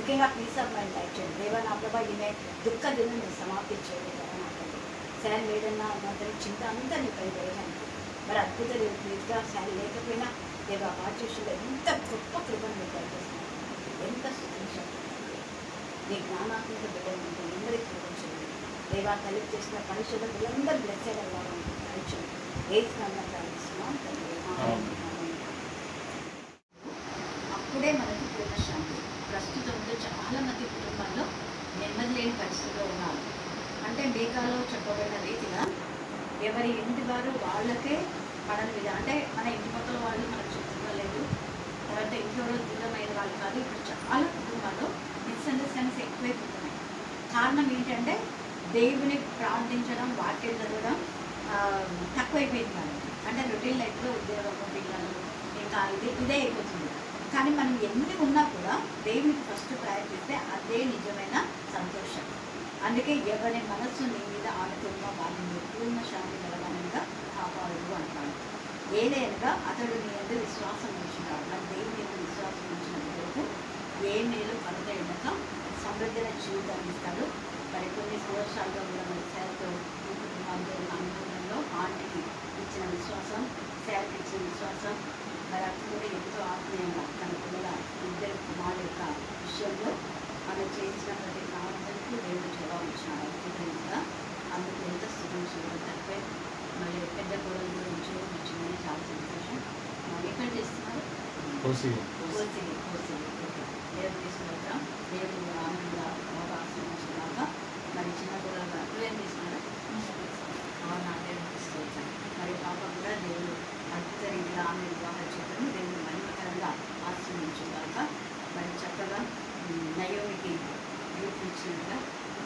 ముఖ్యంగా piece of mind like చేయండి. దేవా నా ప్రభా ఈమె దుఃఖ దినం నేను సమాప్తి చేయలేదు నాకు శారీ లేదన్నా అతని చింత అంతా నీ పై వేయడానికి మరి అద్భుత రీతిగా శారీ లేకపోయినా దేవ ఆచూషులో ఎంత గొప్ప కృపను మీరు దయచేస్తున్నాను. ఎంత స్థుతించాలి నీ జ్ఞానాత్మక బిడ్డలు ఉంటే అందరికీ చూపించండి. దేవా కలిపి చేసిన పరిశోధకులందరూ బ్లెస్సెడ్ అవ్వాలని కలిగించండి. ఏ స్నానం ప్రారంభిస్తున్నాం అప్పుడే మనకి పూర్ణశాంతి. ప్రస్తుతంలో చాలామంది కుటుంబాల్లో నెమ్మది లేని పరిస్థితిలో ఉన్నారు. అంటే మేఘాలో చెప్పబడిన రీతిగా ఎవరి ఇంటి వారు వాళ్ళకే పడని విధంగా, అంటే మన ఇంటి పక్కల వాళ్ళు మనకు చుట్టూ లేదు, తర్వాత ఇంట్లో దూరమైన వాళ్ళు కాదు. ఇప్పుడు చాలా కుటుంబాల్లో మిస్అండర్స్టాండింగ్స్ ఎక్కువైపోతున్నాయి. కారణం ఏంటంటే దేవుని ప్రార్థించడం, వాక్యం చదవడం తక్కువైపోయింది కానీ, అంటే రొటీన్ లైఫ్లో ఉద్యోగం, పిల్లలు ఇంకా ఇదే అయిపోతుంది. కానీ మనం ఎన్ని ఉన్నా కూడా దేవునికి ఫస్ట్ ప్రయారిటీ ఇస్తే అదే నిజమైన సంతోషం. అందుకే ఎవరి మనస్సు నీ మీద ఆడుతున్నా వాళ్ళని పూర్ణ శాంతి గలవానిగా కాపాడు అంటాడు. ఏదైనా అతడు నీ మీద విశ్వాసం ఉంచున్నాడు. మన దేవుని మీద విశ్వాసం ఉంచినందుకు ఏ మేలు కలుగైనాక సమృద్ధైన జీవితాన్ని ఇస్తాడు. మరి కొన్ని సంవత్సరాలుగా కూడా మన శాలతో అనుభవంలో ఆంటీకి ఇచ్చిన విశ్వాసం, శాలకి ఇచ్చిన విశ్వాసం, మరి అప్పుడు కూడా ఎంతో ఆత్మీయంగా తన పిల్లల ఇద్దరు కుమారుల యొక్క విషయంలో మనం చేసిన ప్రతి ప్రార్థనకు దేవుడు జవాబు ఇచ్చినాడు అద్భుతంగా. అందుకు ఎంత స్థుతించారు తప్పే. మళ్ళీ పెద్ద కోడలు కూడా ఉద్యోగం ఇచ్చిందని చాలా సంతోషం. ఎక్కడ చేస్తున్నారు? కోసిలి. దేవుడు తీసుకువెళ్తాం. దేవుడు ఆనందంగా ఆశ్రమించినాక మరి చిన్న కోడలు నువ్వేం చేస్తున్నారా? నా దేవుడు తీసుకువెళ్తాం. మరి పాప కూడా దేవుడు అద్భుత రీతిగా ఆమె వివాహ చేతను దేవుడు మహిమకరంగా ఆశ్రమించుగాక. మరి చక్కగా నయోమికి గ్రూప్ ఇచ్చినట్టుగా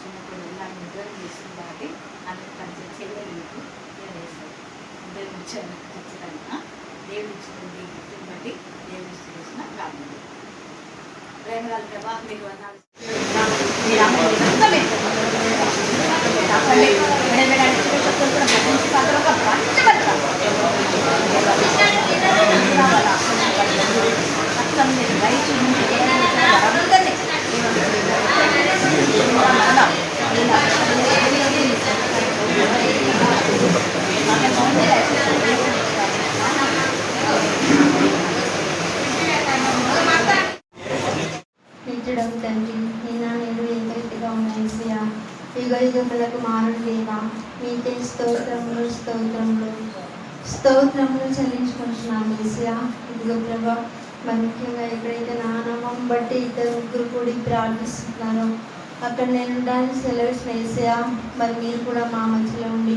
చిన్నప్పుడు ఇలాంటి ఉద్యోగం చేస్తుంది కాబట్టి అందుకు కలిసి చేయలేదు నేను వేస్తాను. ఉద్యోగం ఇచ్చాను ఖచ్చితంగా దేవుడు ఇచ్చినటువంటి గుర్తుని బట్టి దేవుడు చేసిన ప్రార్థన. ప్రేమ గారి ప్రభా మీకు వందనాలు. నిత్యుడకు తండ్రి నేను ఎంత రీతిగా ఉన్నాయి శ్రీయా యుగ యుగములకు మారుడు దేవా మీకే స్తోత్రములు స్తోత్రములు స్తోత్రములు చెల్లించుకుంటున్నాను ఏసయ్యా. ఇదిగో ప్రభా మరి ముఖ్యంగా ఎక్కడైతే నా నామం బట్టి ఇద్దరు ముగ్గురు కూడి ప్రార్థిస్తున్నారో అక్కడ నేను ఉండడానికి సెలవిసిన ఏసయ్యా. మరి మీరు కూడా మా మధ్యలో ఉండి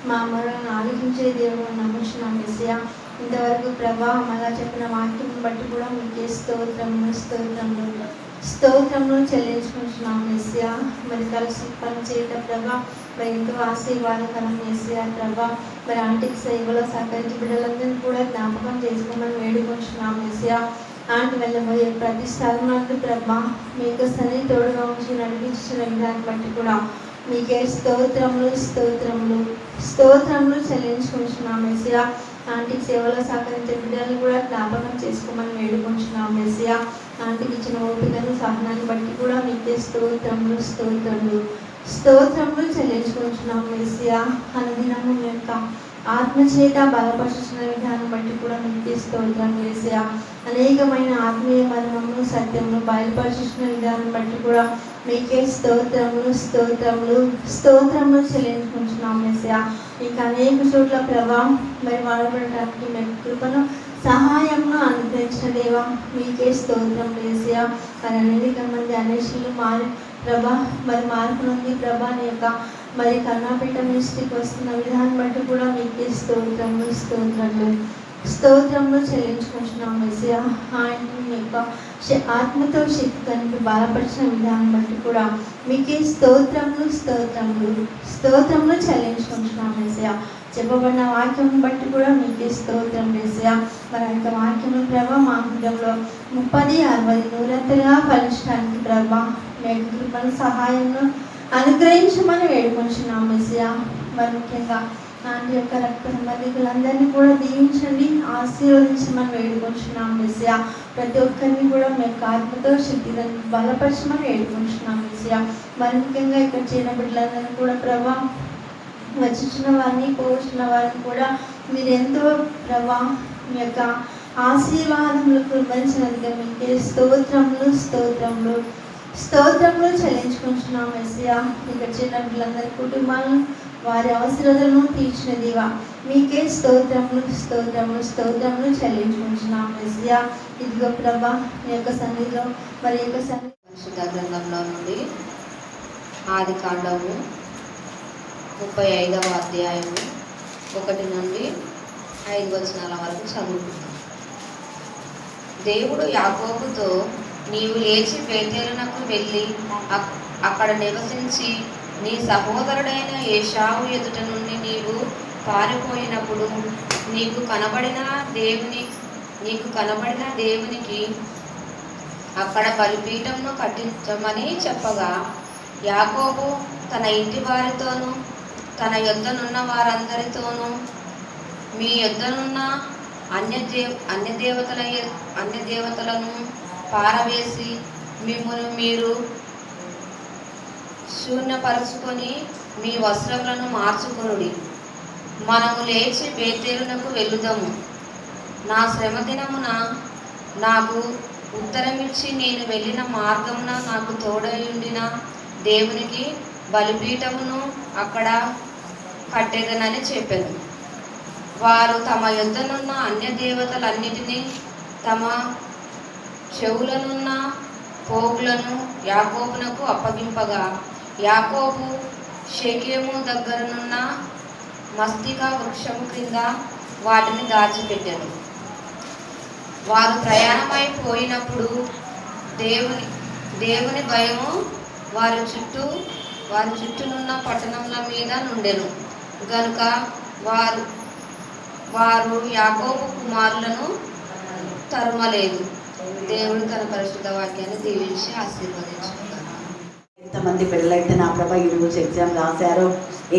మా అమ్మలను ఆలోచించే దేవుడు నమ్ముచున్నాం ఏసయ్యా. ఇంతవరకు ప్రభా మళ్ళా చెప్పిన వాక్యం బట్టి కూడా మీకే స్తోత్రములు స్తోత్రములు స్తోత్రములు చెల్లించుకుంటున్నాం ఏసయ్యా. మరి కలిసి పని చేయటం ప్రభా మరి ఎంతో ఆశీర్వాదకరం ఏసయ్యా ప్రభా. మరి ఆంటీకి సేవలో సహకరించి బిడ్డలందరినీ కూడా జ్ఞాపకం చేసుకోమని వేడుకుంటున్నాం ఏసయ్యా. ఆంటీ వెళ్ళబోయే ప్రతి స్థలంలో ప్రభా మీకు సన్ని తోడుగా ఉంచి నడిపించిన విధాన్ని బట్టి కూడా మీకే స్తోత్రములు స్తోత్రములు స్తోత్రములు చెల్లించుకుంటున్నాం ఏసయ్యా. ఆంటీకి సేవలో సహకరించే బిడ్డలను కూడా జ్ఞాపకం చేసుకోమని వేడుకుంటున్నాం ఏసయ్యా. ఆంటీకి ఇచ్చిన ఓపికను సహనాన్ని బట్టి కూడా మీకే స్తోత్రములు స్తోత్రములు స్తోత్రములు చెల్లించుకుంటున్నాం ఏసయ్యా. అనుదినము మీ యొక్క ఆత్మచేత బలపరుచున్న విధానం బట్టి కూడా మీకే స్తోత్రం ఏసయ్యా. అనేకమైన ఆత్మీయ మర్మములు సత్యములు బయలుపరుచున్న విధానం బట్టి కూడా మీకే స్తోత్రములు స్తోత్రములు స్తోత్రములు చెల్లించుకుంటున్నాం ఏసయ్యా. ఇంకా అనేక చోట్ల ప్రభావం మరి వాడబడటానికి మేము కృపను సహాయంను అనుగ్రహించిన దేవా మీకే స్తోత్రం ఏసయ్యా. మరి అనేక మంది అనేషులు మారి ప్రభా మరి మార్పు నుండి ప్రభా నీ యొక్క మరి కర్ణాపేట మినిస్ట్రీకి వస్తున్న విధానం బట్టి కూడా మీకే స్తోత్రములు స్తోత్రములు స్తోత్రములు చెల్లించుకుంటున్నాం ఏసయ్యా. ఆయన మీ యొక్క ఆత్మతో శక్తిని బలపరిచిన విధానం బట్టి కూడా మీకే స్తోత్రములు స్తోత్రములు స్తోత్రములు చెల్లించుకుంటున్నాం ఏసయ్యా. చెప్పబడిన వాక్యం బట్టి కూడా మీకే స్తోత్రం ఏసయ్యా. మరి యొక్క వాక్యం ప్రభా మా హృదయంలో 30, 60, 100గా ఫలించడానికి ప్రభా మీ కృపను సహాయంను అనుగ్రహించమని వేడుకుంటున్నాం ఏసయ్యా. మరి ముఖ్యంగా నాటి యొక్క రక్త సంబంధికులందరినీ కూడా దీవించండి, ఆశీర్వదించమని వేడుకుంటున్నాం మెస్సియా. ప్రతి ఒక్కరిని కూడా మీ యొక్క ఆత్మతో శక్తిని బలపరచమని వేడుకుంటున్నాం మెస్సియా. మరి ముఖ్యంగా ఇక్కడ చిన్న బిడ్డలందరినీ కూడా ప్రభా, వచ్చిన వారిని పోషించిన వారిని కూడా మీరు ఎంతో ప్రభా మీ యొక్క ఆశీర్వాదములు కురిపించినందుకు మీకే స్తోత్రములు స్తోత్రములు స్తోత్రములు చెల్లించుకుంటున్నాం మెస్సియా. ఇక్కడ చిన్న బిడ్డలందరి కుటుంబాలను వారి అవసరాలను తీర్చిన దేవా, మీకే స్తోత్రములు స్తోత్రములు స్తోత్రములు చెల్లించుకుంటున్నాం మెస్సియా. ఇదిగో ప్రభా మీ యొక్క సన్నిధిలో మరి యొక్క పరిశుద్ధ గ్రంథంలో నుండి ఆది కాండము 35వ అధ్యాయము 1 నుండి 5 వచనాల వరకు చదువుకుందాం. దేవుడు యాకోబుతో, నీవు లేచి బేతేలునకు వెళ్ళి అక్కడ నివసించి నీ సహోదరుడైన ఏశావు ఎదుట నుండి నీవు పారిపోయినప్పుడు నీకు కనబడిన దేవునికి అక్కడ బలిపీఠంను కట్టించమని చెప్పగా, యాకోబు తన ఇంటి వారితోనూ తన యొద్దనున్న వారందరితోనూ, మీ యొద్దనున్న అన్య దేవతలను పారవేసి మిమ్మును మీరు శూన్యపరుచుకొని మీ వస్త్రములను మార్చుకొనుడి. మనము లేచి బేతేలునకు వెళ్ళుదాము. నా శ్రమ దినమున నాకు ఉత్తరమిచ్చి నేను వెళ్ళిన మార్గమున నాకు తోడయుండిన దేవునికి బలిపీఠమును అక్కడ కట్టేదనని చెప్పాను. వారు తమ యొద్దనున్న అన్య దేవతలన్నిటినీ తమ చెవులనున్న పోగులను యాకోబునకు అప్పగింపగా, యాకోబు షెకెము దగ్గరనున్న మస్తికా వృక్షము క్రింద వాటిని దాచిపెట్టారు. వారు ప్రయాణమైపోయినప్పుడు దేవుని భయము వారి చుట్టూనున్న పట్టణముల మీద నుండెను గనుక వారు యాకోబు కుమారులను తరుమలేదు. దేవుడు తన పరిశుద్ధ వాక్యాన్ని దీవించి ఆశీర్వదించుకున్నారు. ఎంతమంది పిల్లలైతే నా ప్రభా ఈరోజు ఎగ్జామ్ రాశారో,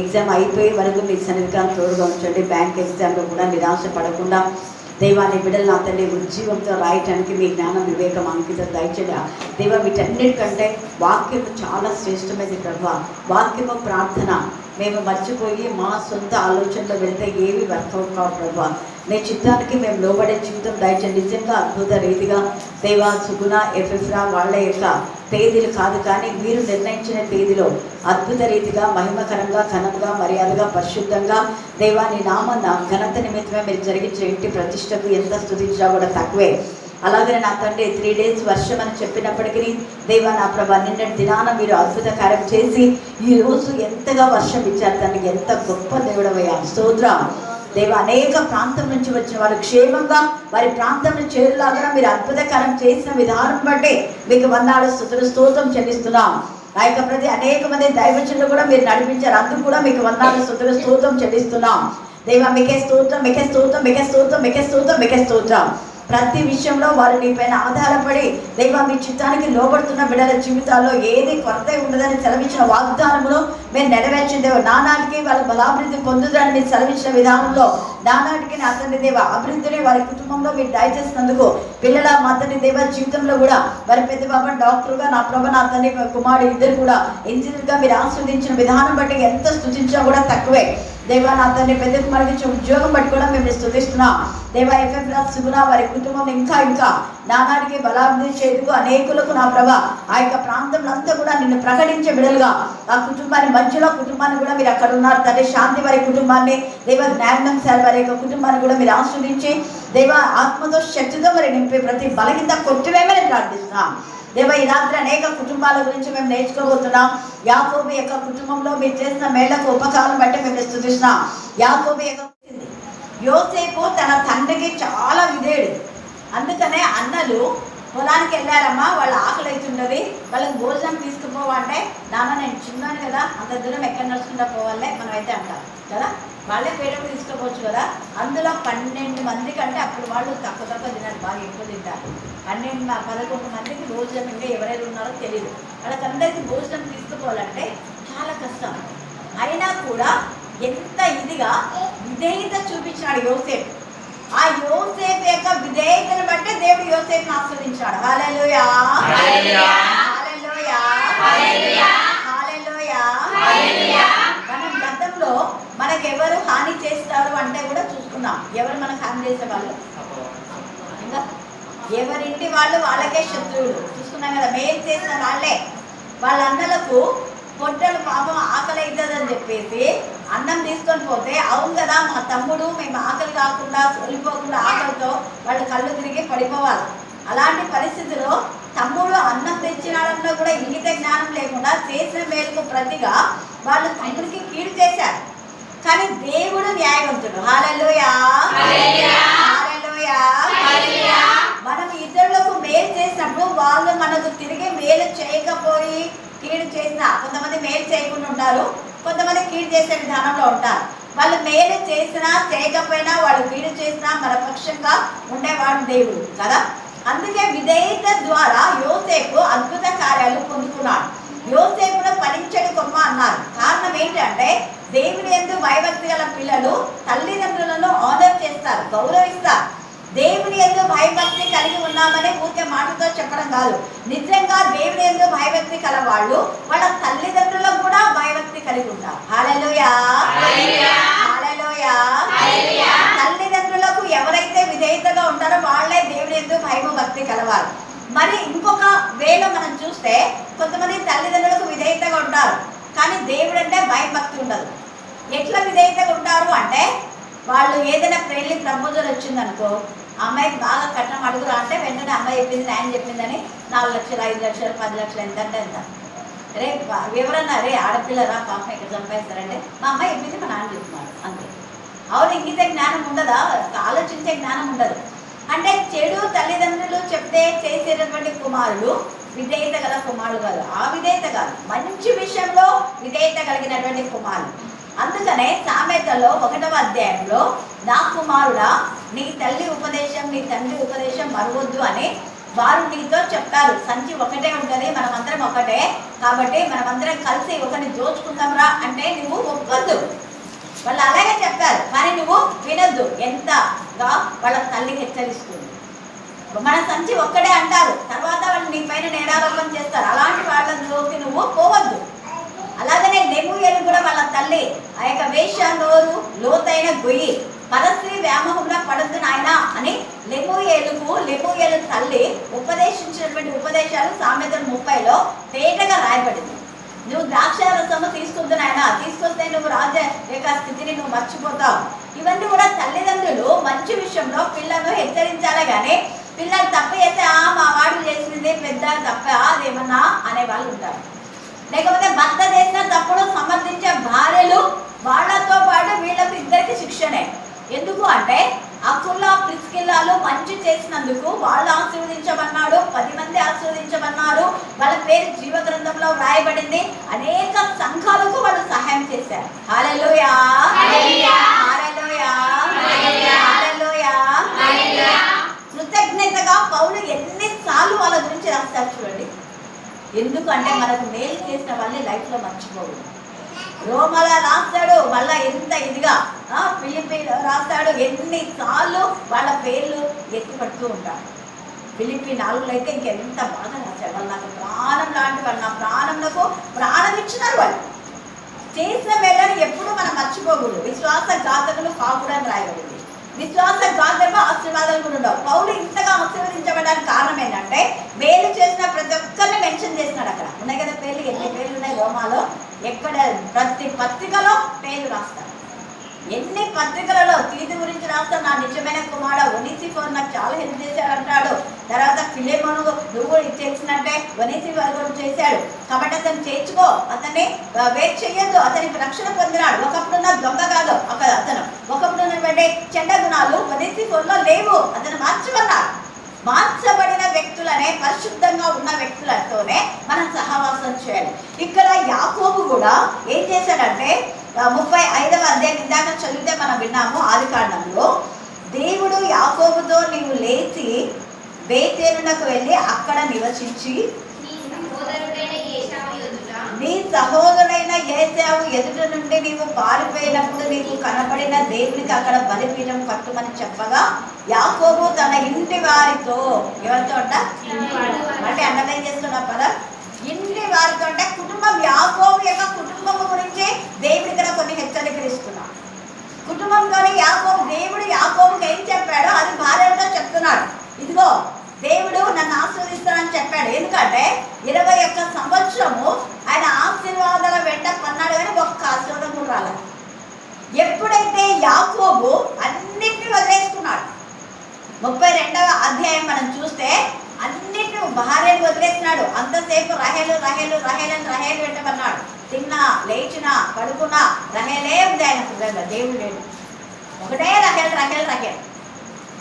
ఎగ్జామ్ అయిపోయే వరకు మీకు సన్నిధిగా తోడుగా ఉంచండి. బ్యాంక్ ఎగ్జామ్లో కూడా నిరాశ పడకుండా దేవాన్ని బిడ్డలు నా తండ్రి ఉజ్జీవంతో రాయటానికి మీ జ్ఞానం వివేకం అంకితం దయచేయండి. దేవ వీటన్నిటికంటే వాక్యము చాలా శ్రేష్టమైనది ప్రభా. వాక్యము ప్రార్థన మేము మర్చిపోయి మా సొంత ఆలోచనలో వెళ్తే ఏవి వర్కౌట్ కావు ప్రభా. నీ చిత్తానికి మేము లోబడే జీవితం దయచేయండి. నిజంగా అద్భుత రీతిగా దేవా సుగుణ ఎఫెఫ్రా వాళ్ళ యొక్క తేదీలు కాదు, కానీ మీరు నిర్ణయించిన తేదీలో అద్భుత రీతిగా మహిమకరంగా ఘనంగా మర్యాదగా పరిశుద్ధంగా దేవా నీ నామన్న ఘనత నిమిత్తమే మీరు జరిగించిన ఇంటి ప్రతిష్టకు ఎంత స్తుతించినా కూడా తక్కువే. అలాగే నా తండ్రి 3 days వర్షం అని చెప్పినప్పటికీ దేవా నా ప్రభా నిన్నటి దినాన మీరు అద్భుత కార్యం చేసి ఈరోజు ఎంతగా వర్షం ఇచ్చారు. దానికి ఎంత గొప్ప దేవుడవయ్యా, స్తోత్రం దేవా. అనేక ప్రాంతం నుంచి వచ్చిన వారు క్షేమంగా వారి ప్రాంతంలో చేరులాగా మీరు అద్భుతకరం చేసిన విధానం బట్టి మీకు వందనాలు స్తుతులు స్తోత్రం చెల్లిస్తున్నాం. ఆ యొక్క ప్రతి అనేక మంది దైవజనులు కూడా మీరు నడిపించారు, అందుకు కూడా మీకు వందనాలు స్తుతులు స్తోత్రం చెల్లిస్తున్నాం దేవా. మీకే స్తోత్రం, మీకే స్తోత్రం, మీకే స్తోత్రం, మీకే స్తోత్రం, మీకే స్తోత్రం. ప్రతి విషయంలో వారు నీ పైన ఆధారపడి దేవా మీ చిత్తానికి లోబడుతున్న బిడ్డల జీవితాల్లో ఏది కొరత ఉండదని సెలవించిన వాగ్దానమును మేము నెరవేర్చింది. నానాటికి వాళ్ళ బలాభివృద్ధి పొందుదని మీరు సెలవించిన విధానంలో నానాటికి నా తండ్రి దేవ అభివృద్ధిని వారి కుటుంబంలో మీరు దయచేసినందుకు పిల్లల మా తండ్రి దేవ జీవితంలో కూడా వారి పెద్ద బాబా డాక్టర్గా నా ప్రభ నా తండ్రి కుమారుడు ఇద్దరు కూడా ఇంజనీర్గా మీరు ఆస్వాదించిన విధానం బట్టి ఎంత స్తుతించినా కూడా తక్కువే దేవా. నా తండ్రి పెద్ద కుమారుడికి ఇచ్చిన ఉద్యోగం బట్టి కూడా మేము స్తుతిస్తున్నాం దేవా. ఎఫ్ఎఫ్రా సుగుణ వారి కుటుంబం ఇంకా నానాటికి బలాభివృద్ధి చేదుకు అనేకులకు నా ప్రభ ఆ యొక్క ప్రాంతంలో అంతా కూడా నిన్ను ప్రకటించే బిడ్డలుగా ఆ కుటుంబాన్ని మధ్యలో కుటుంబాన్ని కూడా మీరు అక్కడ ఉన్నారు తండ్రి. శాంతి వారి కుటుంబాన్ని దేవ, జ్ఞానం సార్ వారి యొక్క కుటుంబాన్ని కూడా మీరు ఆస్వాదించి దేవా ఆత్మతో శక్తితో మరి నింపి ప్రతి బలహీనత కొట్టివేమని ప్రార్థిస్తున్నాం దేవ. ఈ రాత్రి అనేక కుటుంబాల గురించి మేము నేర్చుకోబోతున్నాం. యాకోబు యొక్క కుటుంబంలో మీరు చేసిన మేళ్లకు ఉపకారం బట్టి మేము స్తుతిస్తున్నాం. యాకోబు యొక్క యోసేపు తన తండ్రికి చాలా విధేయుడు. అందుకనే అన్నలు పొలానికి వెళ్ళారమ్మా, వాళ్ళ ఆకలి అవుతుంటుంది, వాళ్ళకి భోజనం తీసుకుపోవాలంటే నాన్న నేను చిన్నాను కదా, అంత దూరం ఎక్కడ నడుచుకుంటా పోవాలే మనం అయితే అంటాం కదా, వాళ్ళే పేరుకు తీసుకోవచ్చు కదా. అందులో 12 మంది కంటే అప్పుడు వాళ్ళు తక్కువ తినాలి, బాగా ఎక్కువ తింటారు. 11 మందికి భోజనం ఇంకా ఎవరైనా ఉన్నారో తెలియదు. వాళ్ళకందరికీ భోజనం తీసుకుపోవాలంటే చాలా కష్టం. అయినా కూడా ఎంత ఇదిగా విధేయత చూపించాడు యోసేపు. ఆ యోసేపు యొక్క విధేయతను బట్టి దేవుడు యోసేపును ఆస్వాదించాడు. హల్లెలూయా, హల్లెలూయా, హల్లెలూయా, హల్లెలూయా. మనం గతంలో మనకు ఎవరు హాని చేస్తారు అంటే కూడా చూసుకున్నాం. ఎవరు మనకు హాని చేసేవాళ్ళు? ఇంకా ఎవరింటి వాళ్ళు వాళ్ళకే శత్రువులు. చూసుకున్నాం కదా, మేలు చేసిన వాళ్ళే. వాళ్ళ అన్నలకు పొట్టలు పాపం ఆకలి అవుతుందని చెప్పేసి అన్నం తీసుకొని పోతే, అవును కదా మా తమ్ముడు మేము ఆకలి కాకుండా సొలిపోకుండా ఆకలితో వాళ్ళు కళ్ళు తిరిగి పడిపోవాలి. అలాంటి పరిస్థితిలో తమ్ముడు అన్నం తెచ్చినాడన్నా కూడా ఇంగిత జ్ఞానం లేకుండా చేసిన మేలుకు ప్రతిగా వాళ్ళు తమ్ముడికి కీడు చేశారు. కానీ దేవుడు న్యాయవంతుడు. హల్లెలూయా, హల్లెలూయా. మనం ఇతరులకు మేలు చేసినప్పుడు వాళ్ళు మనకు తిరిగి మేలు చేయకపోయి కీడు చేసినా, కొంతమంది మేలు చేయకుండా ఉంటారు, కొంతమంది కీడు చేసే విధానంలో ఉంటారు. వాళ్ళు మేలు చేసినా చేయకపోయినా, వాళ్ళు కీడు చేసినా మన పక్షంగా ఉండేవాడు దేవుడు కదా. అందుకే విధేయత ద్వారా యోసేపు అద్భుత కార్యాలు పొందుకున్నాడు. యోసేపును ఫలించడి కొమ్మ అన్నారు. కారణం ఏంటంటే దేవుని యందు భయభక్తి గల పిల్లలు తల్లిదండ్రులను ఆనర్ చేస్తారు, గౌరవిస్తారు. దేవుని యందు భయభక్తి కలిగి ఉన్నామని ఊరికే మాటతో చెప్పడం కాదు. నిజంగా దేవుని యందు భయభక్తి కల వాళ్ళు వాళ్ళ తల్లిదండ్రులకు కూడా భయభక్తి కలిగి ఉంటారు. హల్లెలూయా, హల్లెలూయా. తల్లిదండ్రులకు ఎవరైతే విధేయతగా ఉంటారో వాళ్ళే దేవుని యందు భయభక్తి కలవారు. మరి ఇంకొక వేలో మనం చూస్తే కొంతమంది తల్లిదండ్రులకు విధేయతగా ఉంటారు, కానీ దేవుడు అంటే భయభక్తి ఉండదు. ఎట్లా విధేయతగా ఉంటారు అంటే, వాళ్ళు ఏదైనా పెళ్లి ప్రపోజల్ వచ్చిందనుకో, అమ్మాయికి బాగా కట్నం అడుగురా అంటే వెంటనే అమ్మాయి చెప్పింది, ఆయన చెప్పిందని 4 లక్షలు 5 లక్షలు 10 లక్షలు ఎంత అంటే ఎంత. రే ఎవరన్నా రే ఆడపిల్లరా పాపం ఇక్కడ సంపాదిస్తారంటే మా అమ్మాయి చెప్పింది మా నాన్న చెప్తున్నాడు అంతే. అవును, ఇంగిత జ్ఞానం ఉండదా? ఆలోచించే జ్ఞానం ఉండదు. అంటే చెడు తల్లిదండ్రులు చెప్తే చేసేటటువంటి కుమారుడు విధేయత గల కుమారుడు కాదు. ఆ విధేయత కాదు, మంచి విషయంలో విధేయత కలిగినటువంటి కుమారుడు. అందుకనే సామెతలో 1వ అధ్యాయంలో, నా కుమారుడా నీ తల్లి ఉపదేశం నీ తండ్రి ఉపదేశం మరవద్దు అని వారు నీతో చెప్తారు. సంచి ఒకటే ఉంటుంది, మనమందరం ఒకటే, కాబట్టి మనమందరం కలిసి ఒకరిని దోచుకుందాంరా అంటే నువ్వు ఒప్పొద్దు. వాళ్ళు అలాగే చెప్తారు, కానీ నువ్వు వినొద్దు. ఎంతగా వాళ్ళ తల్లి హెచ్చరిస్తుంది. మన సంచి ఒక్కడే అంటారు, తర్వాత వాళ్ళు నీ పైన నేరారోపణ చేస్తారు. అలాంటి వాళ్ళలోకి నువ్వు పోవద్దు. అలాగనే లెమూయేలు కూడా వాళ్ళ తల్లి ఆ యొక్క వేశ్య నోరు లోతైన గొయ్యి, పరస్త్రీ వ్యామోహంలో పడద్దు నాయన అని లెమూయేలు తల్లి ఉపదేశించినటువంటి ఉపదేశాలు సామెతలు 30లో తేటగా రాయబడింది. నువ్వు ద్రాక్షారసము తీసుకొద్దు నాయన, తీసుకొస్తే నువ్వు రాజ యొక్క స్థితిని నువ్వు మర్చిపోతావు. ఇవన్నీ కూడా తల్లిదండ్రులు మంచి విషయంలో పిల్లలను హెచ్చరించాలే కానీ, పిల్లలు తప్పు చేస్తే మా వాడు చేసింది పెద్ద తప్ప అదేమన్నా అనే వాళ్ళు ఉంటారు. లేకపోతే భర్త చేసిన తప్పుడు సమర్థించే భార్యలు, వాళ్ళతో పాటు వీళ్ళకు ఇద్దరికి శిక్షణే. ఎందుకు అంటే అకుల్లా ప్రిస్కిల్లాలు మంచి చేసినందుకు వాళ్ళు ఆశీర్వదించమన్నాడు, 10 మంది ఆశీర్వదించమన్నారు, వాళ్ళ పేరు జీవ గ్రంథంలో వ్రాయబడింది. అనేక సంఘాలకు వాళ్ళు సహాయం చేశారు. హల్లెలూయా, హల్లెలూయా, హల్లెలూయా. కృతజ్ఞతగా పౌలు ఎన్నిసార్లు వాళ్ళ గురించి రాస్తారు చూడండి. ఎందుకంటే మనకు మేలు చేసిన వాళ్ళని లైఫ్లో మర్చిపోదు. రోమల రాస్తాడు, మళ్ళా ఎంత ఇదిగా ఫిలిప్పీ రాస్తాడు, ఎన్నిసార్లు వాళ్ళ పేర్లు ఎత్తిపడుతూ ఉంటాడు. ఫిలిప్పీ 4లో అయితే ఇంకెంత బాగా రాశాడు. వాళ్ళు నాకు ప్రాణం లాంటి వాళ్ళు, నా ప్రాణంలో ప్రాణం ఇచ్చినారు. వాళ్ళు చేసిన మేళని ఎప్పుడు మనం మర్చిపోకూడదు. విశ్వాసఘాతకులు కాకూడని రాయబడింది. విశ్వాసఘాతకు ఆశీర్వాదాలు కూడా ఉండవు. పౌలు ఇంతగా ఆశీర్వదించబడడానికి కారణం ఏంటంటే, మేలు చేసిన ప్రతి ఒక్కరిని మెన్షన్ చేసినాడు. అక్కడ ఉన్నాయి కదా పేర్లు, ఎన్ని పేర్లు ఉన్నాయి రోమాలో, ఎక్కడ ప్రతి పత్రికలో పేర్లు రాస్తారు. ఎన్ని పత్రికలలో తీతు గురించి రాస్తాడు, నా నిజమైన కుమారుడు ఒనేసిఫోరు నాకు చాలా హెల్ప్ చేశాడు అంటాడు. తర్వాత ఫిలెమోను నువ్వు చేసినట్టే ఒనేసిఫోరు కూడా చేశాడు, కాబట్టి అతను చేర్చుకో, అతన్ని వెయిట్ చెయ్యొద్దు, అతనికి రక్షణ పొందినాడు. ఒకప్పుడున్న దొంగ కాదు అతను, ఒకప్పుడున్నటువంటి చెడ్డ గుణాలు ఒనేసిఫోరులో లేవు, అతను మార్చమన్నాడు. మార్చబడిన వ్యక్తులనే, పరిశుద్ధంగా ఉన్న వ్యక్తులతోనే మనం సహవాసం చేయాలి. ఇక్కడ యాకోబు కూడా ఏం చేశాడంటే, 35వ అధ్యాయం ఇందాక చదివితే మనం విన్నాము ఆదికాండంలో, దేవుడు యాకోబుతో నీవు లేచి బేతేలునకు వెళ్ళి అక్కడ నివసించి నీ సహోదరుడైన ఏశావు ఎదుట నుండి నీవు పారిపోయినప్పుడు నీకు కనబడిన దేవునికి అక్కడ బలిపీఠం కట్టుమని చెప్పగా యాకోబు తన ఇంటి వారితో, ఎవరితో అంట అంటే అండర్లైన్ చేస్తున్న పదం ఇంటి వారితో, అంటే కుటుంబం, యాకోబు యొక్క కుటుంబం గురించి దేవుడి ఇక్కడ కొన్ని హెచ్చరికలు ఇస్తున్నాడు. కుటుంబంలోని యాకోబు, దేవుడు యాకోబుకి ఏం చెప్పాడో అది భార్యతో చెప్తున్నాడు. ఇదిగో దేవుడు నన్ను ఆశీర్వదిస్తానని చెప్పాడు. ఎందుకంటే 21 సంవత్సరము ఆయన ఆశీర్వాదాల వెంట పన్నాడు, కానీ ఒక్క ఆశీర్వాదం కూడా రాలేదు. ఎప్పుడైతే యాకోబు అన్నింటినీ వదిలేసుకున్నాడు, 32వ అధ్యాయం మనం చూస్తే అన్నింటినీ భార్యను వదిలేసినాడు. అంతసేపు రహేలు రహేలు రహేలని రహేలు వెంటబన్నాడు. తిన్నా, లేచినా, పడుకున్నా రహేలే ఉంది ఆయన హృదయంలో, దేవుడు లేడు. ఒకటే రహేలు రహేలు రహేలు.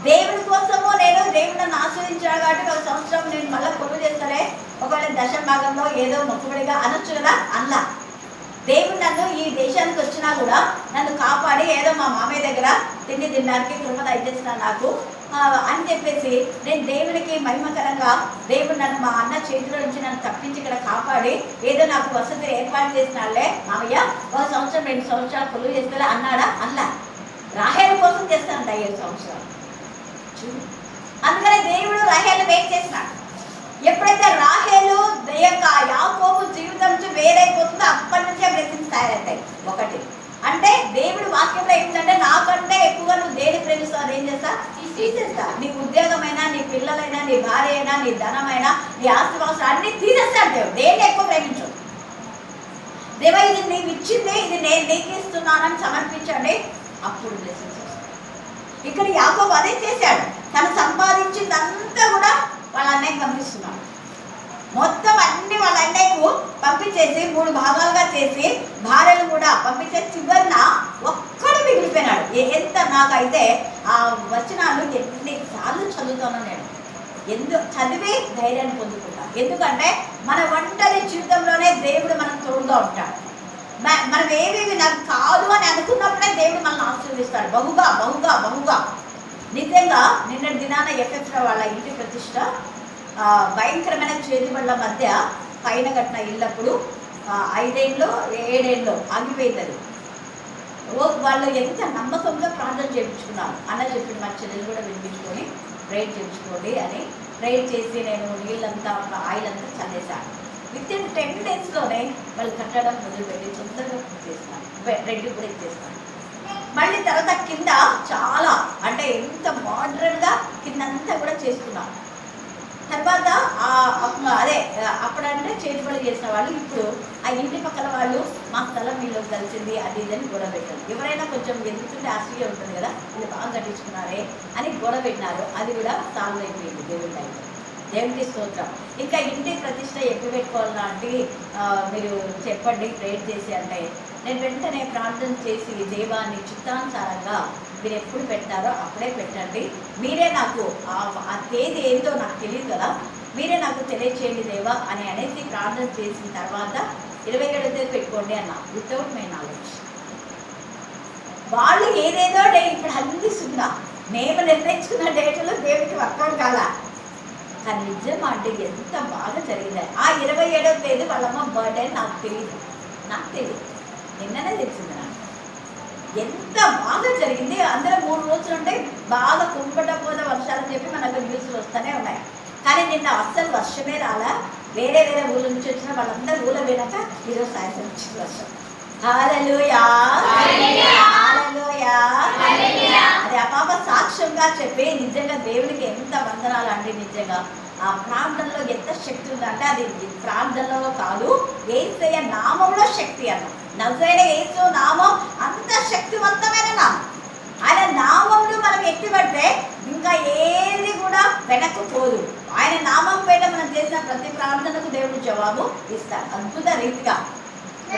దేవుడి కోసము నేను దేవుడు నన్ను ఆశ్రయించాడు కాబట్టి 1 సంవత్సరం నేను మళ్ళీ కొలువు చేస్తలే, ఒకవేళ దశభాగంలో ఏదో మొక్కుబడిగా అనొచ్చు కదా, అన్నా. దేవుడు నన్ను ఈ దేశానికి వచ్చినా కూడా నన్ను కాపాడి ఏదో మా మామయ్య దగ్గర తిండి తినడానికి కృప దయచేసిన నాకు అని చెప్పేసి నేను దేవునికి మహిమకరంగా దేవుడు నన్ను మా అన్న చేతిలో నుంచి నన్ను తప్పించి ఇక్కడ కాపాడి ఏదో నాకు వసతి ఏర్పాటు చేసినాళ్లే మామయ్య, 1 సంవత్సరం 2 సంవత్సరాలు కొలువు చేస్తే అన్నాడా? అన్నా. రాహేలు కోసం చేస్తానంట 7 సంవత్సరాలు. అందుకనే దేవుడు రాహేలు వెయిట్ చేసినాడు. ఎప్పుడైతే రాహేలు యాకోబు జీవితం నుంచి వేరైపోతుందో అప్పటి నుంచే బ్లెస్సింగ్స్ తయారవుతాయి. ఒకటి అంటే దేవుడు వాక్యంలో ఏంటంటే నాకంటే ఎక్కువగా నువ్వు దేని ప్రేమిస్తావు, ఏం చేస్తా? తీసేస్తా. నీ ఉద్యోగమైనా, నీ పిల్లలైనా, నీ భార్య అయినా, నీ ధనమైనా, నీ ఆస్తిపాస్తులు అన్ని తీసేస్తాడు దేవుడు. దేన్ని ఎక్కువ ప్రేమించు. దేవా ఇది నీవు ఇచ్చింది, ఇది నేను నీకు ఇస్తున్నానని సమర్పించండి, అప్పుడు బ్లెస్సింగ్స్ వస్తాయి. ఇక్కడ యాకోబు అదే చేశాడు. తను సంపాదించిందంతా కూడా వాళ్ళ అన్నయ్యకి పంపిస్తున్నాడు. మొత్తం అన్ని వాళ్ళ అన్నయ్యకు పంపించేసి 3 భాగాలుగా చేసి భార్యలు కూడా పంపించే చివరిన ఒక్కడు మిగిలిపోయినాడు. ఎంత నాకైతే ఆ వచనాలు ఎన్నిసార్లు చదువుతానో నేను చదివి ధైర్యాన్ని పొందుకుంటాను. ఎందుకంటే మన ఒంటరి జీవితంలోనే దేవుడు మనకు తోడుగా ఉంటాడు. మనం ఏవేవి నాకు కాదు అని అనుకున్నప్పుడే దేవుడు మనల్ని ఆశీర్వదిస్తాడు బహుగా బహుగా బహుగా. నిజంగా నిన్నటి దినాన ఎఫ్ఎఫ్ వాళ్ళ ఇంటి ప్రతిష్ట భయంకరమైన చేతిబళ్ళ మధ్య పైన కట్టిన ఇళ్ళప్పుడు 5 ఏళ్ళు 7 ఏళ్ళు ఆగిపోయింది. అది వాళ్ళు ఎంత నమ్మకంగా ప్రార్థన చేయించుకున్నారు. అన్న చెప్పిన మా చెల్లెలు కూడా వినిపించుకొని ప్రేయర్ చేయించుకోండి అని ప్రేయర్ చేసి నేను నీళ్ళంతా ఆయిల్ అంతా చల్లేశాను. వితిన్ 10 డేస్లోనే వాళ్ళు కట్టడం మొదలుపెట్టి తొందరగా చేసినాను. రెడ్డి కూడా ఇచ్చేస్తాను. మళ్ళీ తర్వాత కింద చాలా అంటే ఎంత మోడర్న్గా కిందంతా కూడా చేసుకున్నాం. తర్వాత అదే అప్పుడంటే చేతిబడి చేసిన వాళ్ళు ఇప్పుడు ఆ ఇంటి పక్కన వాళ్ళు మా స్థలం వీళ్ళకి కలిసింది అది ఇదని గొడవ పెట్టారు. ఎవరైనా కొంచెం ఎదుగుతుంటే ఆశ్చర్యం ఉంటుంది కదా, ఇది బాగా కట్టించుకున్నారే అని గొడవ పెట్టినారు. అది కూడా సాల్వ్ అయిపోయింది దేవుడి అయితే. దేవుడికి స్తోత్రం. ఇంకా ఇంటి ప్రతిష్ట ఎప్పుడు పెట్టుకోవాలన్నా అంటే మీరు చెప్పండి ప్రేయర్ చేసి అంటే నేను వెంటనే ప్రార్థన చేసి దేవాన్ని చిత్తానుసారంగా మీరు ఎప్పుడు పెట్టారో అప్పుడే పెట్టండి. మీరే నాకు ఆ తేదీ ఏందో నాకు తెలియదు కదా, మీరే నాకు తెలియచేయండి దేవా అని అనేసి ప్రార్థన చేసిన తర్వాత 27వ తేదీ పెట్టుకోండి అన్న, వితౌట్ మై నాలెడ్జ్. వాళ్ళు ఏదేదో ఇప్పుడు అందిస్తున్నా మేము నిర్ణయించుకున్న డేట్లో దేవుడికి వర్కౌట్ కాలా. కానీ నిజం అంటే ఎంత బాగా జరిగింది. ఆ 27వ తేదీ వాళ్ళమ్మ బర్త్డే నాకు తెలియదు, నిన్ననే తెలిసింది నాకు. ఎంత బాగా జరిగింది. అందరూ 3 రోజులు ఉంటే బాగా కుంపటపోతే వర్షాలని చెప్పి మనకు న్యూస్లు వస్తూనే ఉన్నాయి. కానీ నిన్న అస్సలు వర్షమే రాలా. వేరే ఊళ్ళ నుంచి వచ్చిన వాళ్ళందరూ ఊళ్ళో పోయినాక ఈరోజు సాయంత్రం వచ్చింది వర్షం. హల్లెలూయా హల్లెలూయా. అది అపాప సాక్ష్యంగా చెప్పి నిజంగా దేవుడికి ఎంత వందనాలు అండి. నిజంగా ఆ ప్రార్థనలో ఎంత శక్తి ఉందంటే అది ప్రార్థనలో కాదు, యేసయ్య నామంలో శక్తి అన్న. నజరైన యేసు నామం అంత శక్తివంతమైన నామం. ఆయన నామంలో మనం ఎత్తిపడితే ఇంకా ఏది కూడా వెనక్కు పోదు. ఆయన నామం పేట మనం చేసిన ప్రతి ప్రార్థనకు దేవుడు జవాబు ఇస్తాడు అద్భుత రీతిగా.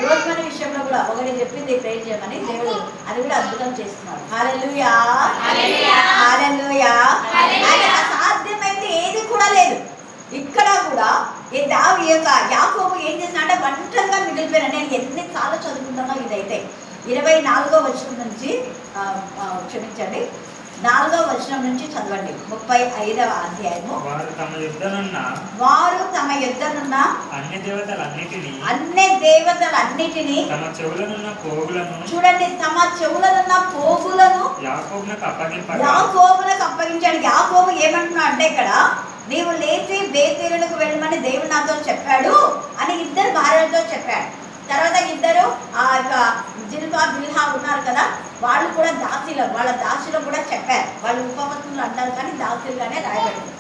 రోజుమని విషయంలో కూడా ఒకటి చెప్పింది ప్రేర్ చేయమని, దేవుడు అది కూడా అద్భుతం చేస్తున్నాడు. హల్లెలూయా హల్లెలూయా. ఆయనకు అసాధ్యమైంది ఏది కూడా లేదు. ఇక్కడ కూడా యాకోబు ఏం చేసిన అంటే ఒంటరిగా మిగిలిపోయినా. నేను ఎన్నిసార్లు చదువుకుంటానో ఇదైతే 24వ వచనం నుంచి క్షమించండి 4వ వచనం నుంచి చదవండి. 35వ అధ్యాయము. వారు తమ యుద్ధనున్న అన్ని దేవతలన్నిటినీ తమ చెవులనున్న పోగులను చూడండి, తమ చెవులనున్న పోగులను యాకోబునకు అప్పగించాడు. యాకోబు ఏమంటున్నా అంటే ఇక్కడ, నీవు లేచి బేతేలుకు వెళ్ళమని దేవుడు నాతో చెప్పాడు అని ఇద్దరు భార్యలతో చెప్పాడు. తర్వాత ఇద్దరు ఆ యొక్క జిల్హా బిల్హా ఉన్నారు కదా, వాళ్ళు కూడా వాళ్ళ దాసులు కూడా చెప్పారు. వాళ్ళు ఉపపత్నులు అంటారు కానీ దాసులుగానే రాయబడింది.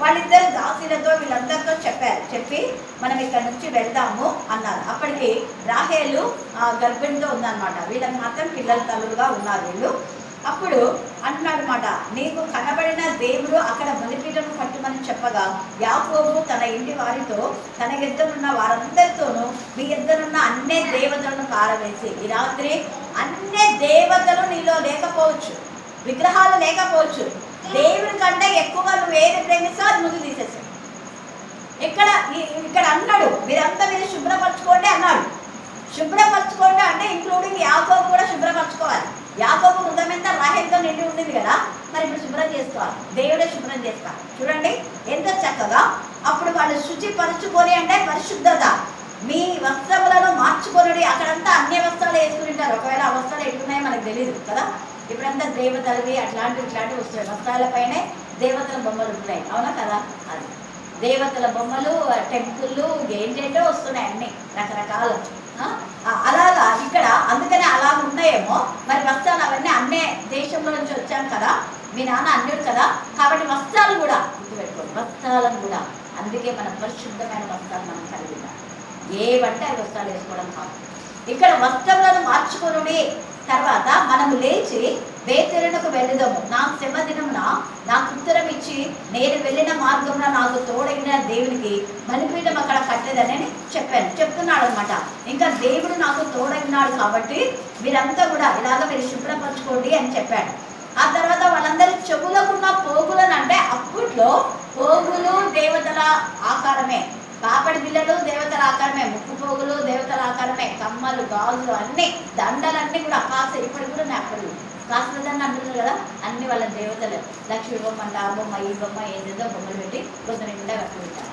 వాళ్ళిద్దరు దాసులతో వీళ్ళందరితో చెప్పి మనం ఇక్కడ నుంచి వెళ్దాము అన్నారు. అప్పటికి రాహేలు గర్భిణితో ఉందన్నమాట. వీళ్ళకి మాత్రం పిల్లల తల్లులుగా ఉన్నారు వీళ్ళు. అప్పుడు అంటున్నాడనమాట, నీకు కనబడిన దేవుడు అక్కడ బలిపీఠము కట్టుమని చెప్పగా, యాకోబు తన ఇంటి వారితో తన యుద్ధనున్న వారందరితోనూ మీ యుద్ధనున్న అన్ని దేవతలను పారవేసి, ఈ రాత్రి అన్ని దేవతలు నీలో లేకపోవచ్చు, విగ్రహాలు లేకపోవచ్చు, దేవుడి కంటే ఎక్కువ నువ్వు ఏది ప్రేమిస్తా అది ముందు తీసేసాడు. ఇక్కడ అన్నాడు, మీరంతా మీరు శుభ్రపరచుకోండి అన్నాడు. శుభ్రపరచుకోండి అంటే ఇంక్లూడింగ్ యాకోబు కూడా శుభ్రపరచుకోవాలి. యాకోబు హృదయమంతా రాహేలుతో నిండి ఉండింది కదా, మరి ఇప్పుడు శుభ్రం చేసుకోవాలి, దేవుడే శుభ్రం చేసుకోవాలి. చూడండి ఎంత చక్కగా. అప్పుడు వాళ్ళు శుచిపరచుకొని అంటే పరిశుద్ధత, మీ వస్త్రములను మార్చుకొని. అక్కడంతా అన్ని వస్త్రాలు వేసుకుంటారు. ఒకవేళ ఆ వస్త్రాలు ఎట్టున్నాయో మనకు తెలియదు కదా. ఇప్పుడంతా దేవతలవి ఇట్లాంటివి వస్తాయి. వస్త్రాలపైనే దేవతల బొమ్మలు ఉంటాయి, అవునా కదా. అది దేవతల బొమ్మలు, టెంపుల్లు, ఏంటేంటో వస్తున్నాయి అన్ని రకరకాలు. అలాగా ఇక్కడ అందుకనే అలా ఉన్నాయేమో మరి. వస్త్రాలు అవన్నీ అన్నే దేశంలో నుంచి వచ్చాను కదా, మీ నాన్న అన్యుడు కదా, కాబట్టి వస్త్రాలు కూడా గుర్తుపెట్టుకోండి, వస్త్రాలను కూడా. అందుకే మన పరిశుద్ధమైన వస్త్రాలు మనం కలిగి ఉన్నాం. ఏవంటే అవి వస్త్రాలు వేసుకోవడం కాదు. ఇక్కడ వస్త్రములను మార్చుకొని తర్వాత మనము లేచి బేతేలునకు వెళ్ళుదాము. నాకు శ్రమ దినమున నాకు ఉత్తరం ఇచ్చి నేను వెళ్ళిన మార్గంలో నాకు తోడైన దేవునికి బలిపీఠం అక్కడ కట్టేదని చెప్తున్నాడు అనమాట. ఇంకా దేవుడు నాకు తోడైనాడు కాబట్టి మీరంతా కూడా ఇలాగ మీరు శుభ్రపరచుకోండి అని చెప్పాడు. ఆ తర్వాత వాళ్ళందరి చెవులకున్న పోగులను, అంటే అప్పట్లో పోగులు దేవతల ఆకారమే, పాపడి బిళ్ళలు దేవతల ఆకారమే, ముక్కు పోగులు దేవతల ఆకారమే, కమ్మలు, గాజులు అన్ని, దండలన్నీ కూడా కాసు. ఇప్పుడు కూడా అప్పుడు కాసుల దండ అంటున్నారు కదా, అన్ని వాళ్ళ దేవతలు. లక్ష్మీ బొమ్మ అంటే ఆ బొమ్మ ఈ బొమ్మ ఏదేదో బొమ్మలు పెట్టి కొంత నిండా కట్టుకుంటారు.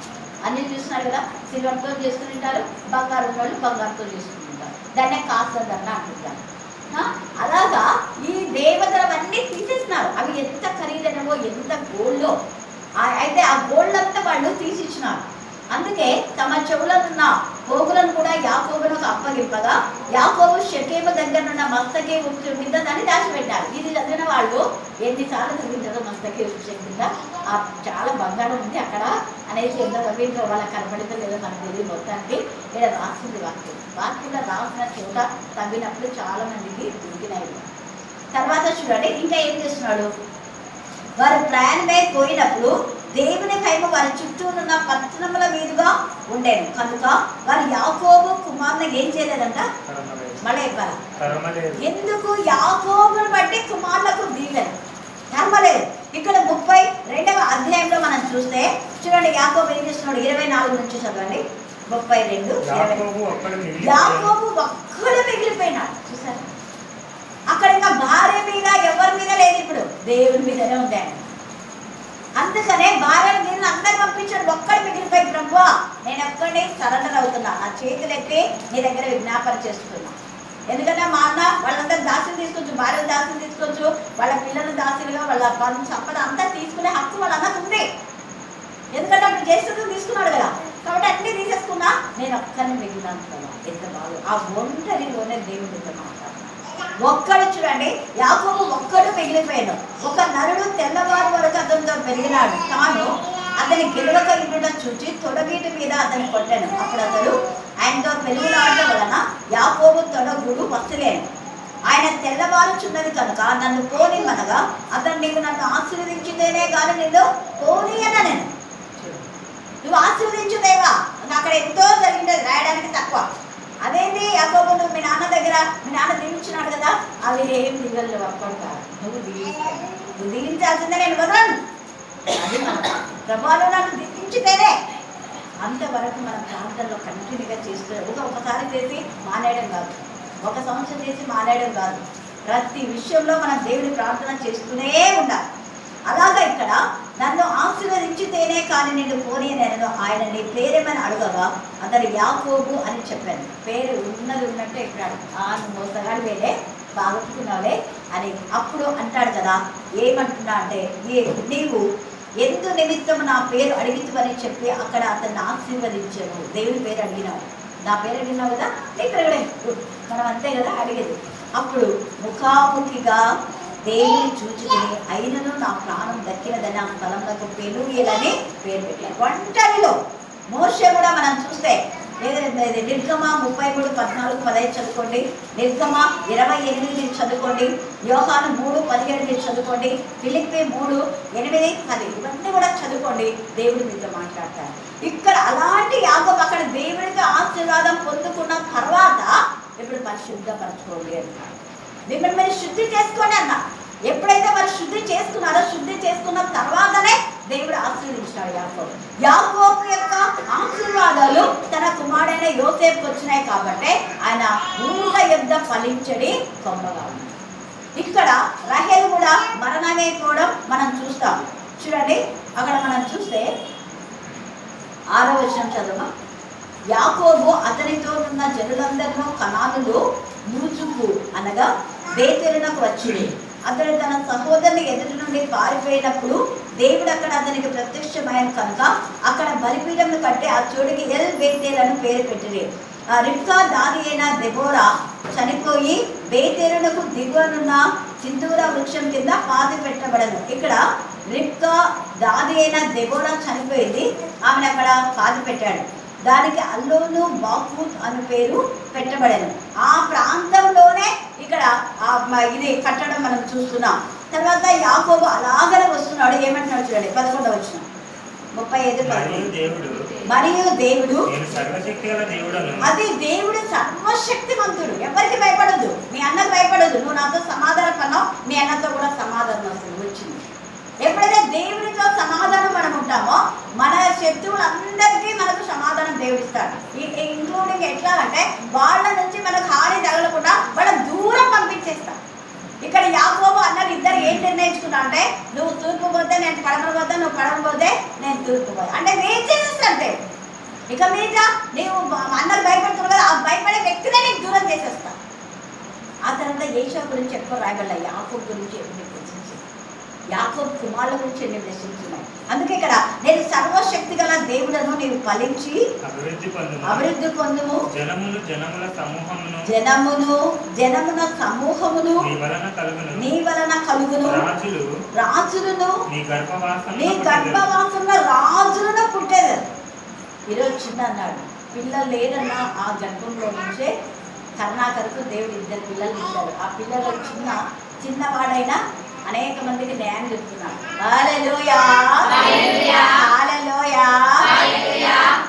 అన్ని చూస్తున్నారు కదా, సిల్వర్తో చేసుకుంటారు, బంగారం వాళ్ళు బంగారంతో చేసుకుంటుంటారు. దాన్నే కాసుల దండ అంటుంటారు. అలాగా ఈ దేవతలవన్నీ తీసేస్తున్నారు. అవి ఎంత ఖరీదైనవో, ఎంత గోల్డో. అయితే ఆ గోల్డ్ అంతా వాళ్ళు తీసిచ్చినారు. అందుకే తమ చెవులనున్న పోగులను కూడా యాకోబునకు అప్పగింపగా, యాకోబు షెకెము దగ్గరనున్న మస్తకే వృక్షం కింద దాన్ని దాచిపెట్టారు. ఇది చదివిన వాళ్ళు ఎన్నిసార్లు చదివింటారో, మస్తకే వృక్షం కింద చాలా బంగారం ఉంది అక్కడ అనేసి ఎంత చదివిందో వాళ్ళకి కనబడితే లేదో మనకు తెలియదు. మొత్తానికి ఇక్కడ రాసింది వాక్యంలో రాసిన చోట తవ్వినప్పుడు చాలా మందికి దొరికినాయి. తర్వాత చూడండి ఇంకా ఏం చేస్తున్నాడు, వారు ప్రయాణమై పోయినప్పుడు దేవుని భయము వారి చుట్టూ ఉన్న పట్టణముల మీదుగా ఉండేది కనుక వారు యాకోబు కుమారుని ఏం చేయలేదంట, మళ్ళీ చెప్పారు. ఎందుకు? యాకోబుని బట్టి కుమారులకు దీవెన నమ్మలేదు. ఇక్కడ 32వ అధ్యాయంలో మనం చూస్తే చూడండి, యాకోబు ఏం చేస్తున్నాడు, 24 నుంచి చదవండి. 32 యాకోబు ఒక్కడు మిగిలిపోయినాడు. చూసారు, అక్కడ ఇంకా భార్య మీద ఎవరి మీద లేదు, ఇప్పుడు దేవుని మీదనే ఉంది ఆయన. అందుకనే భార్య మీద అందరు పంపించాడు, ఒక్కడు మిగిలిపోయి, ప్రభువా నేను ఒక్కడిని సరెండర్ అవుతున్నా, నా చేతులు ఎత్తి నీ దగ్గర విజ్ఞాపన చేస్తున్నా. ఎందుకంటే మా అన్న వాళ్ళందరూ దాసులు తీసుకోవచ్చు, భార్యలు దాసులు తీసుకోవచ్చు, వాళ్ళ పిల్లలు దాసులుగా, వాళ్ళ పనులు సంపద అంతా తీసుకునే హక్కు వాళ్ళ అన్నకు ఉంది. ఎందుకంటే అప్పుడు జ్యేష్ఠుడు తీసుకున్నాడు కదా, కాబట్టి అన్నీ తీసేసుకున్నా, నేను ఒక్కరిని మిగిలినాను కదా. ఎంత బాగు ఆ ఒంటరిలోనే దేవుడితో మాట్లాడుతున్నాను. ఒక్కడు చూడండి, యాకోబు ఒక్కడు మిగిలిపోయాడు. ఒక నరుడు తెల్లవారు వరకు అతనితో పెరిగినాడు, తాను అతని గెలవక ఇండుట చూచి తొడగీటి మీద అతని కొట్టాను. అప్పుడు అతడు ఆయనతో పెరుగులాడటం వలన యాకోబు తొడగుడు వస్తులేను. ఆయన తెల్లవారుచున్నది కనుక నన్ను పోనిమనగా అతను నీకు నన్ను ఆశీర్వదించితేనే కానీ నిన్ను పోనీయన. నేను నువ్వు ఆశీర్వదించుదేవా, అక్కడ ఎంతో జరిగినది రాయడానికి తక్కువ. అదేంటి యాకోబు, నువ్వు మీ నాన్న దగ్గర మీ నాన్న దీవించినాడు కదా, అవి ఏం దిగలు అప్పుడు కాదు, నువ్వు దీవించాల్సిందే, నేను వదలను. అది మన ప్రభావం, నన్ను దీవించితేనే. అంతవరకు మన ప్రాంతంలో కంటిన్యూగా చేస్తూ ఒకసారి చేసి మానేయడం కాదు, 1 సంవత్సరం చేసి మానేయడం కాదు, ప్రతి విషయంలో మనం దేవుడి ప్రార్థన చేస్తూనే ఉండాలి. అలాగా ఇక్కడ నన్ను ఆశీర్వదించితేనే కానీ నేను పోనీ నేను ఆయన నీ పేరేమని అడగగా అతను యాకోబు అని చెప్పాను. పేరు ఉన్నట్టే ఇక్కడ నువ్వు మోసగాడు వేలే బాగున్నావే అని అప్పుడు అంటాడు కదా. ఏమంటున్నా అంటే నీవు ఎందు నిమిత్తం నా పేరు అడిగితువని చెప్పి అక్కడ అతన్ని ఆశీర్వదించాను. దేవుని పేరు అడిగినావు, నా పేరు అడిగినావు కదా, నీ పేరు మనం అంతే కదా అడిగేది. అప్పుడు ముఖాముఖిగా దేవుని చూచుకుని అయినను నా ప్రాణం దక్కినదని ఆ స్థలంలో పెనుయేలని పేరు పెట్టారు. ఒంటరిలో మోషే కూడా మనం చూస్తే నిర్గమ 33:14-15 చదువుకోండి, నిర్గమ 28 చదువుకోండి, యోహాను 3:17 చదువుకోండి, ఫిలిప్పీ 3:8-10 ఇవన్నీ కూడా చదువుకోండి. దేవుడి మీతో మాట్లాడతారు. ఇక్కడ అలాంటి యాకోబు అక్కడ దేవుడితో ఆశీర్వాదం పొందుకున్న తర్వాత ఇప్పుడు పరిశుద్ధపరచుకోండి అంటారు. మిమ్మల్ని మీరు శుద్ధి చేసుకోండి అన్న. ఎప్పుడైతే మరి శుద్ధి చేసుకున్నారో శుద్ధి చేసుకున్న తర్వాతనే దేవుడు ఆశీర్వదించాడు యాకోబు. యాకోబు యొక్క ఆశీర్వాదాలు తన కుమారుడైన యోసేపుకు వచ్చినాయి కాబట్టి ఆయన ఊళ్ళ యుద్ధ ఫలించడి కొమ్మగా ఉంది. ఇక్కడ రహేలు కూడా మరణమైపోవడం మనం చూస్తాం. చూడండి అక్కడ మనం చూస్తే 6వ వచనం చదువు. యాకోబు అతనితో ఉన్న జనులందరిలో కనానులు నూచుకు అనగా బేతేలునకు వచ్చింది. అతడు తన సహోదరుని ఎదుటి నుండి పారిపోయినప్పుడు దేవుడు అక్కడ అతనికి ప్రత్యక్షమైన కనుక అక్కడ బలిపీఠంను కట్టి ఆ చోటుకి ఎల్ బేతేలను పేరు పెట్టింది. రిబ్కా దాది అయిన దెబోరా చనిపోయి బేతేలునకు దిగువనున్న సింధూర వృక్షం కింద పాతి పెట్టబడను. ఇక్కడ రిబ్కా దాది అయిన దెబోరా చనిపోయింది, ఆమెను అక్కడ పాతి పెట్టాడు. దానికి అల్లోను బాకూత్ అనే పేరు పెట్టబడను. ఆ ప్రాంతంలోనే ఇక్కడ ఇది కట్టడం మనం చూస్తున్నాం. తర్వాత యాకోబు అలాగనే వస్తున్నాడు. ఏమంటున్నాడు చూడండి 11వ వచనం 35. మరియు దేవుడు అది దేవుడు సర్వశక్తివంతుడు, ఎవరికి భయపడదు. మీ అన్నకు భయపడదు. నువ్వు నాతో సమాధానం పన్నావు, మీ అన్నతో కూడా సమాధానం వచ్చింది. ఎప్పుడైతే దేవుడితో సమాధానం మనం ఉంటామో మన శత్రువులందరికీ మనకు సమాధానం దేవుడిస్తాడు. ఇంక్లూడింగ్ ఎట్లా అంటే వాళ్ళ నుంచి మనకు హాని తగలకుండా వాళ్ళ దూరం పంపించేస్తాం. ఇక్కడ యాకోబు అన్నది ఇద్దరు ఏం నిర్ణయించుకున్నా అంటే నువ్వు తూర్పు పోతే నేను పడమర పోతే, నువ్వు పడమ పోతే నేను తూర్పు పోతే అంటే నేను చేసేస్తాను. ఇక మీద నీవు అన్నకు భయపడుతున్నావు కదా, ఆ భయపడే వ్యక్తినే నీకు దూరం చేసేస్తా. ఆ తర్వాత ఏషా గురించి ఎక్కువ రాయబడ్డ, యాకోబు గురించి ఎక్కువ యాకోబు కుమారుల గురించి ఎన్ని ప్రశ్నించున్నాయి. అందుకే ఇక్కడ నేను సర్వశక్తి గల దేవుడను నీవు ఫలించి అభివృద్ధి పొందుము, జనమున సమూహమును నీ వలన కలుగును, రాజులను నీ గర్భవాసంలో రాజులను పుట్టేది. ఈరోజు చిన్న అన్నాడు పిల్లలు లేదన్నా ఆ గర్భంలో నుంచే కరుణాకరకు దేవుడు 2 పిల్లలు ఇచ్చాడు. ఆ పిల్లలు చిన్నవాడైనా అనేక మందికి న్యాయం చెప్తున్నాడు. హల్లెలూయా హల్లెలూయా.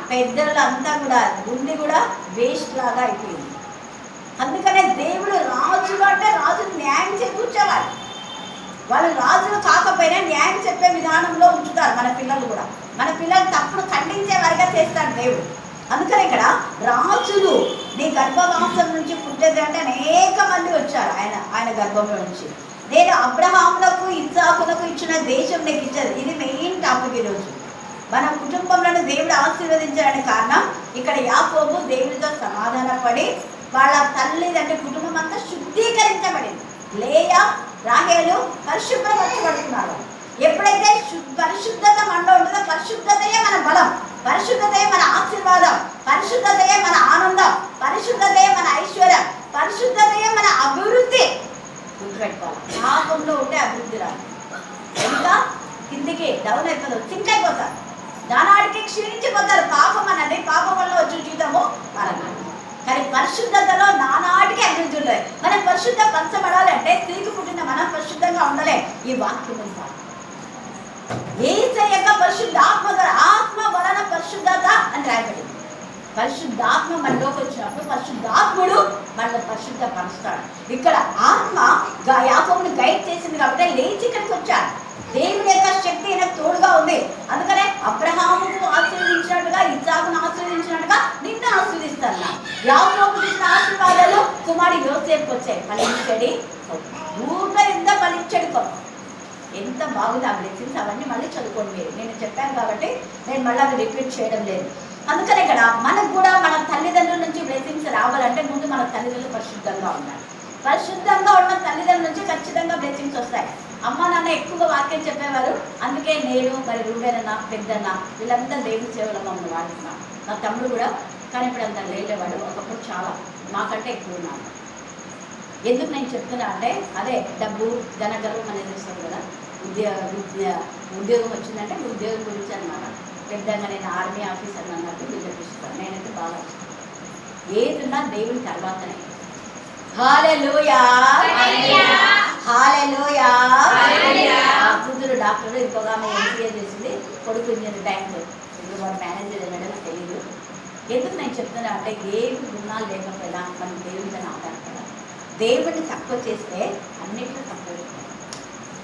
పెద్దలంతా కూడా గుండె కూడా వేస్ట్ లాగా అయిపోయింది. అందుకనే దేవుడు రాజులు అంటే రాజులు న్యాయం చేకూర్చేవాడు. వాళ్ళు రాజులు కాకపోయినా న్యాయం చెప్పే విధానంలో ఉంచుతారు మన పిల్లలు కూడా. మన పిల్లలు తప్పుడు ఖండించే వారిగా చేస్తాడు దేవుడు. అందుకని ఇక్కడ రాజులు నీ గర్భవాసం నుంచి పుట్టేది అంటే అనేక మంది వచ్చారు ఆయన గర్భంలో నుంచి. నేను అబ్రహాములకు ఇస్సాకులకు ఇచ్చిన దేశం నీకు ఇచ్చారు. ఇది మెయిన్ టాపిక్ ఈరోజు. మన కుటుంబంలో దేవుడు ఆశీర్వదించడానికి కారణం ఇక్కడ యాకోబు దేవుడితో సమాధానపడి వాళ్ళ తల్లిదండ్రుల కుటుంబం అంతా శుద్ధీకరించబడింది. లేయా రాహేలు పరిశుభ్రపరచబడుతున్నారు. ఎప్పుడైతే పరిశుద్ధత మనలో ఉంటుందో పరిశుద్ధతయే మన బలం, పరిశుద్ధతయే మన ఆశీర్వాదం, పరిశుద్ధతయే మన ఆనందం, పరిశుద్ధతయే మన ఐశ్వర్యం, పరిశుద్ధతయే మన అభివృద్ధి. గుర్తుపెట్టుకోవాలి. పాపంలో ఉంటే అభివృద్ధి రాదు. ఇంకా కిందికి డౌన్ అయిపోతారు, సింక్ అయిపోతారు, దానాడికి క్షీణించిపోతారు. పాపం అన్నది పాపం వల్ల వచ్చి జీవితము మరణం. కానీ పరిశుద్ధతలో నానాటికి అభివృద్ధి ఉంటుంది. మనం పరిశుద్ధ పరచబడాలంటే స్త్రీకి పుట్టిన మనం పరిశుద్ధంగా ఉండలే. ఈ వాక్యం ఉంటాం ఏసయ్య పరిశుద్ధాత్మ ఆత్మ వలన పరిశుద్ధత అని రాయబడింది. పరిశుద్ధాత్మ మనలోకి వచ్చినప్పుడు పరిశుద్ధాత్ముడు మనలో పరిశుద్ధ పరుస్తాడు. ఇక్కడ ఆత్మ యాకోబుని గైడ్ చేసింది కాబట్టి లేచి ఇక్కడికి వచ్చాడు. దేవుని యొక్క శక్తి ఆయనకు తోడుగా ఉంది. అందుకనే అబ్రహామును ఆశీర్వదించినట్టుగా ఇస్సాకును ఆశీర్వదించినట్టుగా నిన్ను ఆశీర్వదిస్తాను. యాకోబు చేసిన ఆశీర్వాదాలు కుమారుడు యోసేపుకు వచ్చాయి. ఫలించడి ఊర్లో ఎంత ఫలించడి ఎంత బాగుంది ఆ బ్లెస్సింగ్స్. అవన్నీ మళ్ళీ చదువుకోండి మీరు. నేను చెప్పాను కాబట్టి నేను మళ్ళీ అవి రిపీట్ చేయడం లేదు. అందుకని ఇక్కడ మనకు కూడా మన తల్లిదండ్రుల నుంచి బ్లెస్సింగ్స్ రావాలంటే ముందు మన తల్లిదండ్రులు పరిశుద్ధంగా ఉండాలి. పరిశుద్ధంగా ఉన్న తల్లిదండ్రుల నుంచి ఖచ్చితంగా బ్లెస్సింగ్స్ వస్తాయి. అమ్మ నాన్న ఎక్కువగా వాక్యం చెప్పేవారు. అందుకే నేను మరి రూబేనన్న పెద్దన్న వీళ్ళందరూ దేవుని సేవలో మమ్మల్ని వాడుతున్నాం. నా తమ్ముడు కూడా, కానీ ఇప్పుడు అంత లేలేవాడు. ఒకప్పుడు చాలా మాకంటే ఎక్కువ ఉన్నాడు. ఎందుకు నేను చెప్తున్నా అంటే అదే డబ్బు ధనగర్వం అనేది వస్తుంది కదా. ఉద్యోగం వచ్చిందంటే ఉద్యోగం గురించి అనమాట. పెద్దగా నేను ఆర్మీ ఆఫీసర్ అన్నట్టు విజపిస్తాను. నేనైతే బాగా ఏదున్నా దేవుని తర్వాతనే. హల్లెలూయా హల్లెలూయా. కూతురు డాక్టర్, ఇంకొక ఆమె ఎంసీఏ చేసింది, కొడుకు ఇంజనీర్ బ్యాంకు. ఇప్పుడు వాడు మేనేజర్ అన్నాడో నాకు తెలియదు. ఎందుకు నేను చెప్తున్నా అంటే ఏమి గుణాలు లేకపోయినా మనం దేవుని మీద ఆధారపడాలి. దేవుడిని తక్కువ చేస్తే అన్నింటిలో తక్కువ చేస్తాం.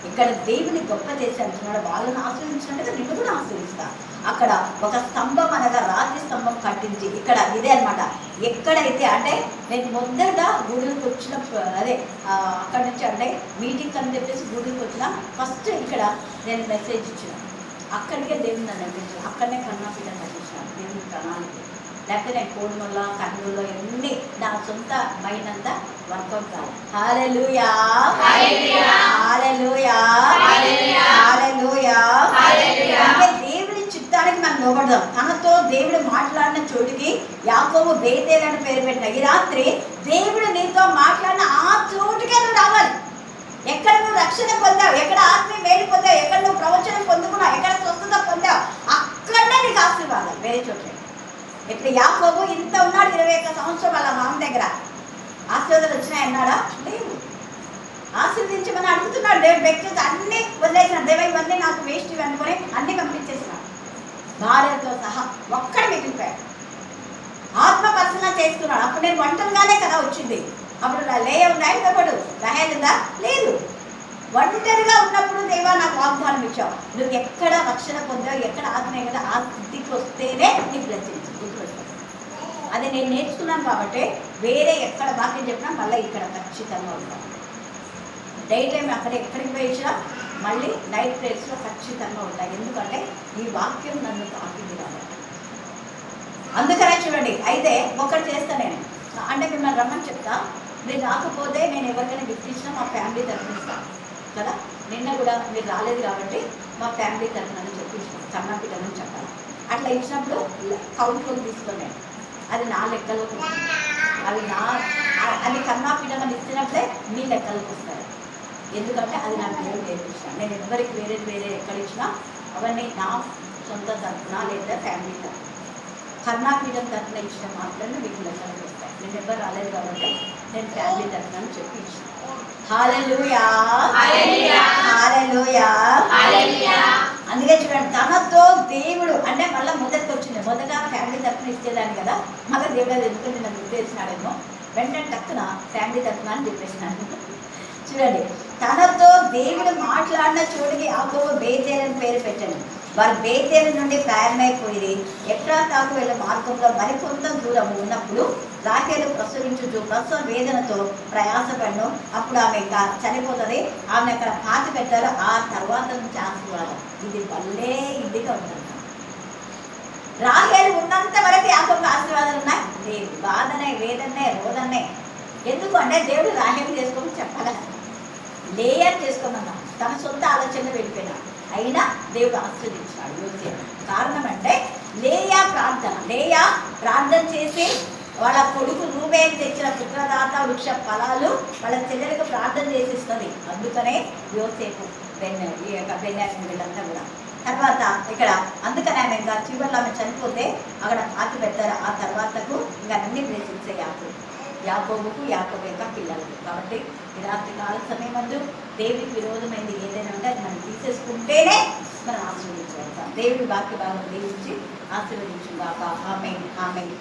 ఇక్కడ దేవుని గొప్ప చేసి అంటున్నాడు, వాళ్ళని ఆశ్రయించినట్టుగా నిన్ను కూడా ఆశ్రయిస్తా. అక్కడ ఒక స్తంభం అనగా రాతి స్తంభం కట్టించి, ఇక్కడ ఇదే అనమాట. ఎక్కడైతే అంటే నేను మొదటగా గూడూరుకి వచ్చిన అదే అక్కడి నుంచి అంటే మీటింగ్ అని చెప్పేసి గూడూరుకి వచ్చిన ఫస్ట్ ఇక్కడ నేను మెసేజ్ ఇచ్చిన, అక్కడికే దేవుని నన్ను నడిపించాను. అక్కడనే కర్ణాపీఠం కట్టించాను దేవుని ప్రణాళిక. లేకపోతే నేను కోడుమల్ల కర్నూలులో ఎన్ని నా సొంత మైండ్ అంతా వర్కౌట్ కాదు. హల్లెలూయా హల్లెలూయా హల్లెలూయా. అంటే దేవుని చిత్తానికి మనం లోబడదాం. తనతో దేవుడు మాట్లాడిన చోటుకి యాకోబు బేతేలు అని పేరు పెట్టిన. ఈ రాత్రి దేవుడు నీతో మాట్లాడిన ఆ చోటుకే నువ్వు రావాలి. ఎక్కడ నువ్వు రక్షణ పొందావు, ఎక్కడ ఆత్మీయ మేలు పొందావు, ఎక్కడ నువ్వు ప్రవచనం పొందుకున్నావు, ఎక్కడ స్వస్థత పొందావు, అక్కడనే నీకు ఆశీర్వాదాలు. వేరే చోట్ల ఇప్పుడు యాకోబు ఇంత ఉన్నాడు, 21 సంవత్సరం వాళ్ళ మామ దగ్గర. ఆశీర్వాదాలు వచ్చినాయన్నాడా? లేవు. ఆశీర్వదించమని అడుగుతున్నాడు దేవుడు. వ్యక్తి అన్ని వదిలేసిన, దేవ ఇవన్నీ నాకు వేస్ట్ ఇవి అనుకుని అన్ని పంపించేసినాడు భార్యతో సహా. ఒక్కడ మిగిలిపోయాడు. ఆత్మ పరిశీలన చేసుకున్నాడు. అప్పుడు నేను ఒంటరిగానే కదా వచ్చింది. అప్పుడు లేయ ఉన్నాయి కాబట్టి రహేల్ ఉందా? లేదు. ఒంటరిగా ఉన్నప్పుడు దేవా నాకు వాగ్దానం ఇచ్చావు. నువ్వు ఎక్కడ రక్షణ పొందావు, ఎక్కడ ఆత్మీయ కదా ఆ స్థితికి వస్తేనే నీకు బ్లెస్సింగ్స్. అది నేను నేర్చుకున్నాను కాబట్టి వేరే ఎక్కడ వాక్యం చెప్పినా మళ్ళీ ఇక్కడ ఖచ్చితంగా ఉంటాను. డే టైం అక్కడ ఎక్కడికి పోయించినా మళ్ళీ నైట్ ప్రేయర్స్లో ఖచ్చితంగా ఉంటాయి. ఎందుకంటే ఈ వాక్యం నన్ను తాకింది కాబట్టి. అందుకనే చూడండి. అయితే ఒకటి చేస్తాను నేను, అంటే మిమ్మల్ని రమ్మని చెప్తా. మీరు రాకపోతే నేను ఎవరికైనా గిఫ్ట్ ఇచ్చినా మా ఫ్యామిలీ తరఫున ఇస్తాను కదా. నిన్న కూడా మీరు రాలేదు కాబట్టి మా ఫ్యామిలీ తరఫున చెప్పించాను, కర్ణాపీఠమని చెప్పాలి. అట్లా ఇచ్చినప్పుడు కౌంట్లోకి తీసుకున్నాను. అది నా లెక్కలోకి, అది కర్ణాపీఠమని ఇచ్చినప్పుడే మీ లెక్కలోకి వస్తాయి. ఎందుకంటే అది నాకు దేవుడు నేర్పించాను. నేను ఎవరికి వేరే ఎక్కడ ఇచ్చినా అవన్నీ నా సొంత తరఫున లేదా ఫ్యామిలీ తరఫున. కర్ణాపీఠం తరఫున ఇచ్చిన మాత్రమే మీకు లెక్కలోకి వస్తాయి. నేను ఎవరు రాలేదు కాబట్టి నేను ఫ్యామిలీ తరఫున చెప్పి ఇచ్చిన. హల్లెలూయా హల్లెలూయా హల్లెలూయా. అందుకే చూడండి, తనతో దేవుడు అంటే మళ్ళీ మొదటికి వచ్చింది. మొదట ఫ్యామిలీ తరఫున ఇచ్చేదాన్ని కదా, మళ్ళీ దేవుడు అది ఎందుకంటే నన్ను ఉద్దేశించినాడేమో, వెంటనే టక్కున ఫ్యామిలీ తరఫున అని చెప్పేసినాడు. చూడండి, తనతో దేవుడు మాట్లాడిన చోటుకి యాకోబు బేతేలు అని పేరు పెట్టాను. వారు బేతేలు నుండి ప్రయాణమైపోయి ఎఫ్రాతాకు వెళ్ళే మార్గంలో మరికొంత దూరం ఉన్నప్పుడు రాహేలు ప్రసవించుచు ప్రసవ వేదనతో ప్రయాసపడను. అప్పుడు ఆమె ఇంకా చనిపోతుంది. ఆమె అక్కడ పాతి పెట్టారు. ఆ తర్వాత నుంచి ఆశీర్వాదం. ఇది భలే ఇదిగా ఉంటుంది. రాహేలు ఉన్నంత వరకు యాకోబుకు ఆశీర్వాదాలు ఉన్నాయి. లేదు, బాధనే, వేదనే, రోదనే. ఎందుకు అంటే దేవుడు రాహేలు చేసుకోమని చెప్పాలి, లేయర్ చేసుకోమన్నా. తన సొంత ఆలోచనలు వెళ్ళిపోయినాడు. అయినా దేవుడు ఆశీర్వదించాడు యోసేపు. కారణం అంటే లేయా ప్రార్థన చేసి వాళ్ళ కొడుకు రూబేలు తెచ్చిన పుత్రదాత వృక్ష ఫలాలు వాళ్ళ చెల్లెలకు ప్రార్థన చేసిస్తుంది. అందుకనే యోసేపు బెన్యామీను వీళ్ళంతా కూడా. తర్వాత ఇక్కడ అందుకని ఆమె ఇంకా చివరిలో ఆమె చనిపోతే అక్కడ పాతి పెట్టారు. ఆ తర్వాతకు ఇంకా అన్ని బ్లెస్సింగ్స్ యాకోబుకు యాకోబు యొక్క పిల్లలకు. కాబట్టి ఈ రాత్రి కాల సమయం ముందు దేవుడికి విరోధమైంది ఏదైనా ఉంటే అది మనం తీసేసుకుంటేనే మనం ఆశీర్వదించగలుగుతాం. దేవుడి వాక్య భాగం దీవించి ఆశీర్వదించుగాక. ఆమేన్ ఆమేన్.